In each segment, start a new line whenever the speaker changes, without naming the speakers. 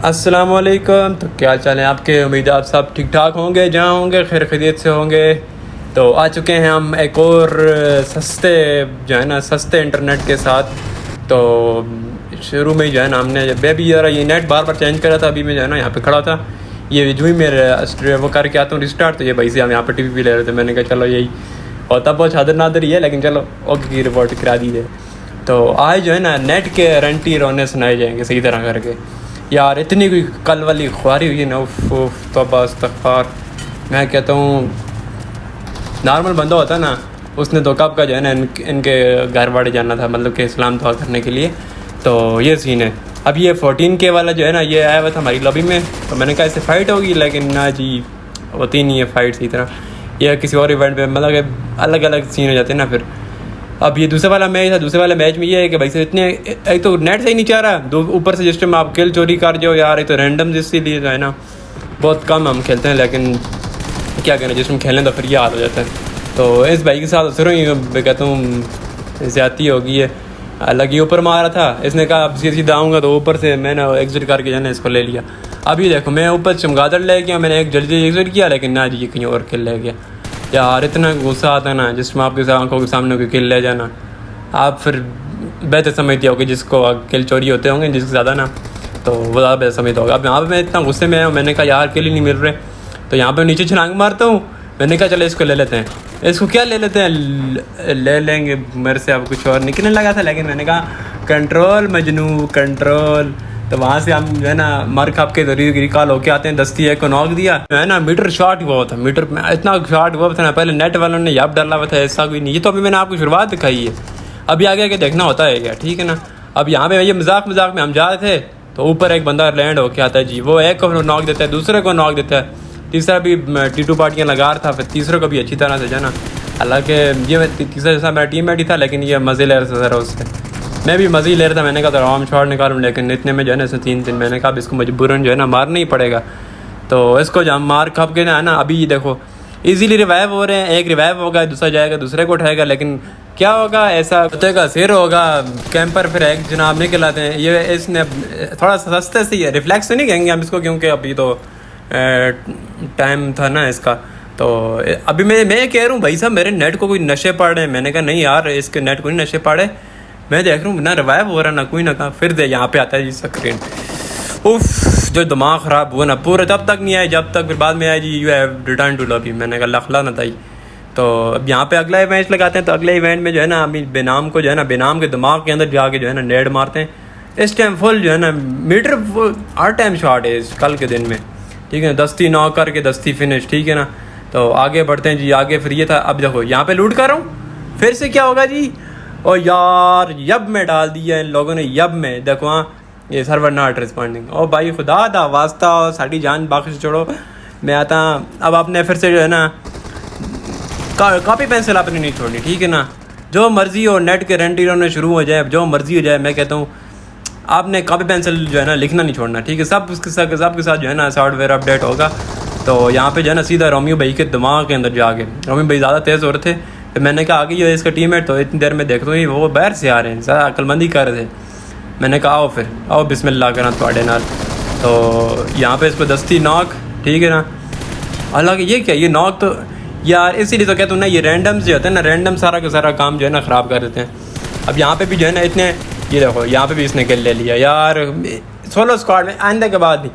अस्सलामुअलैकुम। तो क्या हाल चाल है आपके? उम्मीद है आप सब ठीक ठाक होंगे, जहाँ होंगे खैर खैरियत से होंगे। तो आ चुके हैं हम एक और सस्ते जो है ना सस्ते इंटरनेट के साथ। तो शुरू में ही जो है ना हमने मैं भी यार ये नेट बार बार चेंज करा था। अभी मैं जो है ना यहाँ पे खड़ा था, ये जो ही मेरे वो करके आता हूँ रिस्टार्ट। तो ये भाई से हम यहाँ पर टीवी भी ले रहे थे। मैंने कहा चलो यही होता बहुत चादर नादर ही है, लेकिन चलो ओके की रिपोर्ट करा दी जाए। तो आज जो है ना नेट के गारंटी रोने सुनाए जाएंगे सही तरह करके। यार इतनी कोई कल वाली ख्वारी हुई ना, उफ तो बस तकफार। मैं कहता हूँ नॉर्मल बंदा होता ना, उसने तो कब का जो है ना इनके घर बाड़े जाना था, मतलब कि इस्लाम दुआ करने के लिए। तो ये सीन है। अब ये 14K वाला जो है ना ये आया हुआ था हमारी लॉबी में। तो मैंने कहा इससे फ़ाइट होगी, लेकिन ना जी होती नहीं है फ़ाइट सही तरह। यह किसी और इवेंट पे मतलब अलग अलग सीन हो जाते हैं ना फिर। अब ये दूसरा वाला मैच था। दूसरे वाले मैच में ये है कि भाई से इतने एक तो नेट सही नहीं चाह रहा, दो ऊपर से जिस टाइम आप किल चोरी कर जाओ यार, एक तो रैंडम जिसके लिए जो है ना बहुत कम हम खेलते हैं, लेकिन क्या करें जिस टाइम खेलें तो फिर ये हाल हो जाता है। तो इस भाई के साथ शुरू ही मैं कहता हूँ ज़्यादती हो गई है। अलग ही ऊपर मारा था, इसने कहा अब सीधा आऊँगा, तो ऊपर से मैंने एग्जिट करके जो है ना इसको ले लिया। अब ये देखो मैं ऊपर चमगादड़ ले गया, मैंने एक जल्दी एग्जिट किया, लेकिन ना जी ये कहीं और किल ले गया। यार इतना गुस्सा आता ना जिसमें आपके आंखों के सामने कोई किल ले जाना। आप फिर बेहतर समझते हो कि जिसको किल चोरी होते होंगे जिसके ज़्यादा ना, तो वो ज़्यादा बेहतर समझता होगा। अब यहाँ पे मैं इतना गुस्से में आया हूँ, मैंने कहा यार किल ही नहीं मिल रहे। तो यहाँ पे नीचे छलांग मारता हूँ। मैंने कहा चलो इसको ले लेते हैं। इसको क्या ले लेते हैं, ले लेंगे मेरे से। अब कुछ और निकलने लगा था, लेकिन मैंने कहा कंट्रोल मजनू कंट्रोल। तो वहाँ से हम जो है ना मर खप के रिकॉल होके आते हैं। दस्ती एक को नॉक दिया जो है ना, मीटर शॉट हुआ था। मीटर में इतना शॉट हुआ था ना, पहले नेट वालों ने याप डाला हुआ था, ऐसा कोई नहीं। ये तो अभी मैंने आपको शुरुआत दिखाई है, अभी आगे आगे देखना होता है क्या, ठीक है ना। अब यहाँ पे ये मजाक में हम जा रहे थे, तो ऊपर एक बंदा लैंड होके आता है जी। वो एक को नॉक देता है, दूसरे को नॉक देता है, तीसरा भी T2 पार्टियाँ लगा रहा था, फिर तीसरे को भी अच्छी तरह से जाना। हालांकि ये तीसरा जैसा मेरा टीममेट ही था, लेकिन ये मज़े ले रहा था ज़रा उससे। मैं भी मज़े ले रहा था। मैंने कहा था आम शॉट निकालूँ, लेकिन इतने में जो है ना इसने 3 मैंने कहा इसको मजबूरन जो है ना मारना ही पड़ेगा। तो इसको जब मार खप के ना है ना, अभी देखो इजीली रिवाइव हो रहे हैं। एक रिवाइव होगा, दूसरा जाएगा, दूसरे को उठाएगा, लेकिन क्या होगा ऐसा कुत्ते का सिर होगा। कैंपर फिर एक जनाब निकल आते हैं। ये इसने थोड़ा सस्ते से रिफ्लेक्स तो नहीं कहेंगे हम इसको, क्योंकि अभी तो टाइम था ना इसका। तो अभी मैं कह रहा हूँ भाई साहब मेरे नेट को कोई नशे पड़ रहे हैं। मैंने कहा नहीं यार इसके नेट को नहीं नशे पड़े। मैं देख रहा हूँ ना रिवाइव हो रहा ना कोई ना कहा, फिर दे यहाँ पे आता है जी स्क्रीन। उफ जो दिमाग ख़राब हुआ ना पूरा, तब तक नहीं आया जब तक फिर बाद में आया जी you have return to lobby. मैंने कहा लखला ना था। तो अब यहाँ पे अगला इवेंट लगाते हैं। तो अगले इवेंट में जो है ना अभी बेनाम को जो है ना बेनाम के दिमाग के अंदर जाके जो है ना नेड मारते हैं। इस टाइम फुल जो है ना मीटर हर टाइम शॉट है कल के दिन में, ठीक है। दस्ती नॉक करके दस्ती फिनिश, ठीक है ना। तो आगे बढ़ते हैं जी आगे। फिर ये था, अब देखो यहाँ पे लूट कर रहा हूँ, फिर से क्या होगा जी। ओ यार यब में डाल दिया इन लोगों ने, यब में देखो हाँ ये सर्वर नॉट रिस्पॉन्डिंग। ओ भाई खुदा दा वास्ता साड़ी जान बाकी छोड़ो, मैं आता। अब आपने फिर से जो है ना कॉपी पेंसिल आपने नहीं छोड़नी, ठीक है ना। जो मर्जी हो नेट के रेंटी होने शुरू हो जाए, जो मर्जी हो जाए, मैं कहता हूँ आपने कॉपी पेंसिल जो है ना लिखना नहीं छोड़ना, ठीक है। सब के साथ जो है ना सॉफ्टवेयर अपडेट होगा। तो यहाँ पे जो है ना सीधा रोमियो भाई के दिमाग के अंदर जाके, रोमियो भाई ज़्यादा तेज़ हो रहे थे। तो मैंने कहा आगे ये इसका टीममेट, तो इतनी देर में देखता हूँ वो बाहर से आ रहे हैं, ज़्यादा अक्लमंदी कर रहे थे। मैंने कहा आओ फिर आओ बिस्मिल्लाह करा थोड़े नाल। तो यहाँ पे इसको दस्ती नॉक, ठीक है ना। हालांकि ये क्या ये नॉक तो यार इसीलिए तो कहता हूँ ना ये रैंडम जो होते हैं ना, रैंडम सारा का सारा काम जो है ना ख़राब कर देते हैं। अब यहाँ पे भी जो है ना इतने ये देखो यहाँ पे भी इसने किल ले लिया यार। सोलो स्क्वाड में आइंदा के बाद नहीं,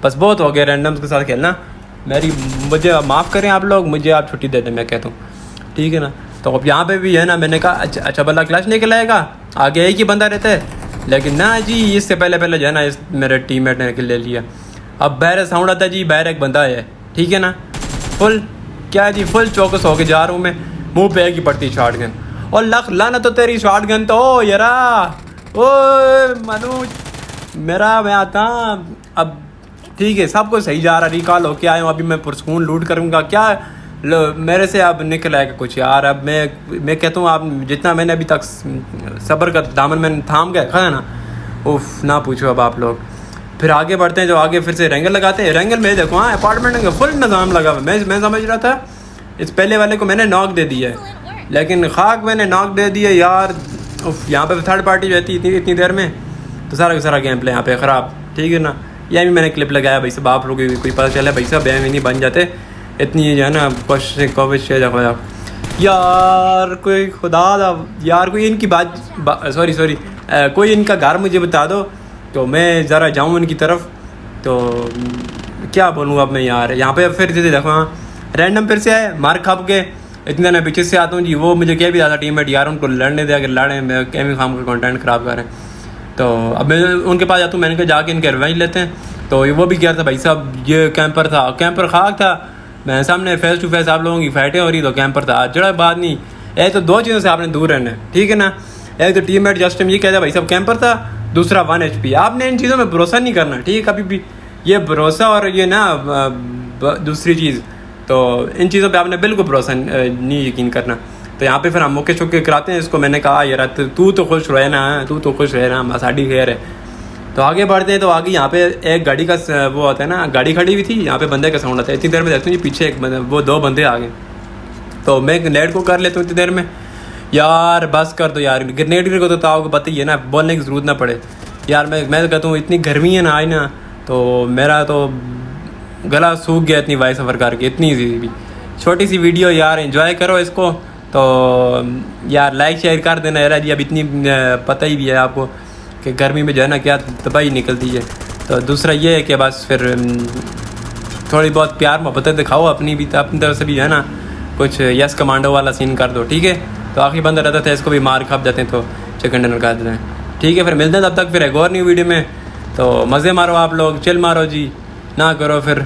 बस बहुत हो गया रैंडम्स के साथ खेलना। मुझे माफ़ करें आप लोग, मुझे आप छुट्टी दे दें मैं कहता हूँ, ठीक है ना। तो अब यहाँ पे भी है ना मैंने कहा अच्छा भला क्लच निकल आएगा, आगे एक ही बंदा रहता है, लेकिन ना जी इससे पहले जो है ना इस मेरे टीममेट ने किल ले लिया। अब बाहर साउंड आता है जी बाहर एक बंदा है, ठीक है ना। फुल क्या जी फुल चौकस होके जा रहा हूँ मैं, मुँह पे की पड़ती शॉट गन। और लख लाना तो तेरी शॉट गन तो ओ यारा ओ मनोज मेरा मैं आता। अब ठीक है सब कुछ सही जा रहा, रिकॉल होके आया हूँ। अभी मैं पुरस्कून लूट करूँगा क्या मेरे से अब निकल आएगा कुछ यार। अब मैं कहता हूँ आप जितना मैंने अभी तक सब्र का दामन में थाम गया खा ना, उफ ना पूछो अब आप लोग। फिर आगे बढ़ते हैं, जो आगे फिर से रेंगल लगाते हैं। रेंगल में देखो हाँ अपार्टमेंट का फुल निज़ाम लगा हुआ। मैं समझ रहा था इस पहले वाले को मैंने नॉक दे दिया है, लेकिन खाक मैंने नॉक दे दिया यार। उफ यहाँ पे थर्ड पार्टी जो थी इतनी देर में, तो सारा का सारा गेम प्ले यहाँ पे ख़राब, ठीक है ना। यह भी मैंने क्लिप लगाया भाई साहब, आप लोगों को कोई पता चला भाई साहब भी नहीं बन जाते इतनी जो है ना कोशिश यार कोई खुदा यार कोई इनकी बात सॉरी कोई इनका घर मुझे बता दो तो मैं ज़रा जाऊँ उनकी तरफ। तो क्या बोलूँ अब मैं यार, यहाँ पे फिर जैसे देखो रैंडम फिर से आए मार खाप के, इतने मैं पीछे से आता हूँ जी। वो मुझे क्या भी ज़्यादा टीममेट यार उनको लड़ने दे, अगर लड़े मैं कैमी खाम का कंटेंट ख़राब करें। तो अब मैं उनके पास जाता हूँ, मैंने कहा जाके इनके रिवेंज लेते हैं। तो वो भी क्या था भाई साहब, ये कैंपर था, कैंपर खाक था, मैं सामने फेस टू फेस आप लोगों की फाइटें हो रही तो कैंपर था। जड़ा बात नहीं, एक तो दो चीज़ों से आपने दूर रहना है, ठीक है ना। एक तो टीममेट जस्ट ये कहता भाई साहब कैंपर था, दूसरा 1 HP। आपने इन चीज़ों में भरोसा नहीं करना, ठीक है। कभी भी ये भरोसा और ये ना दूसरी चीज़, तो इन चीज़ों पे आपने बिल्कुल भरोसा नहीं यकीन करना। तो यहाँ पे फिर हम मुक्के चुक्के कराते हैं इसको। मैंने कहा यार तू तो खुश रहे ना, तू तो खुश रहे ना, साड़ी खैर है। तो आगे बढ़ते हैं। तो आगे यहाँ पे एक गाड़ी का वो होता है ना, गाड़ी खड़ी हुई थी, यहाँ पे बंदे का साउंड आता है। इतनी देर में देखता हूँ पीछे एक बंदे, वो 2 बंदे आ गए। तो मैं ग्रेनेड को कर लेता हूँ इतनी देर में। यार बस कर दो यार, ग्रेनेड को तो आपको पता ही है ना, बोलने की ज़रूरत ना पड़े यार। मैं तो कहता हूँ इतनी गर्मी है ना आज ना, तो मेरा तो गला सूख गया इतनी वाइस सफ़र करके। इतनी सी भी छोटी सी वीडियो यार, एंजॉय करो इसको। तो यार लाइक शेयर कर देना यार जी। अब इतनी पता ही भी है आपको कि गर्मी में जो है ना क्या तबाही निकलती है। तो दूसरा ये है कि बस फिर थोड़ी बहुत प्यार मोहब्बत दिखाओ अपनी भी, अपनी तरफ से भी है ना कुछ यस कमांडो वाला सीन कर दो, ठीक है। तो आखिरी बंदा रहता था, इसको भी मार खाप जाते हैं तो चिकन डिनर कर देते हैं, ठीक है। फिर मिलते हैं तब तक फिर एक और न्यू वीडियो में। तो मज़े मारो आप लोग, चिल मारो जी, ना करो फिर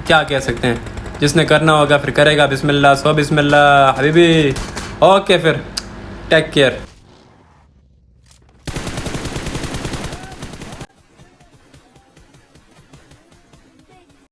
क्या कह सकते हैं। जिसने करना होगा फिर करेगा। बिस्मिल्लाह सो बिस्मिल्लाह हबीबी। ओके फिर टेक केयर।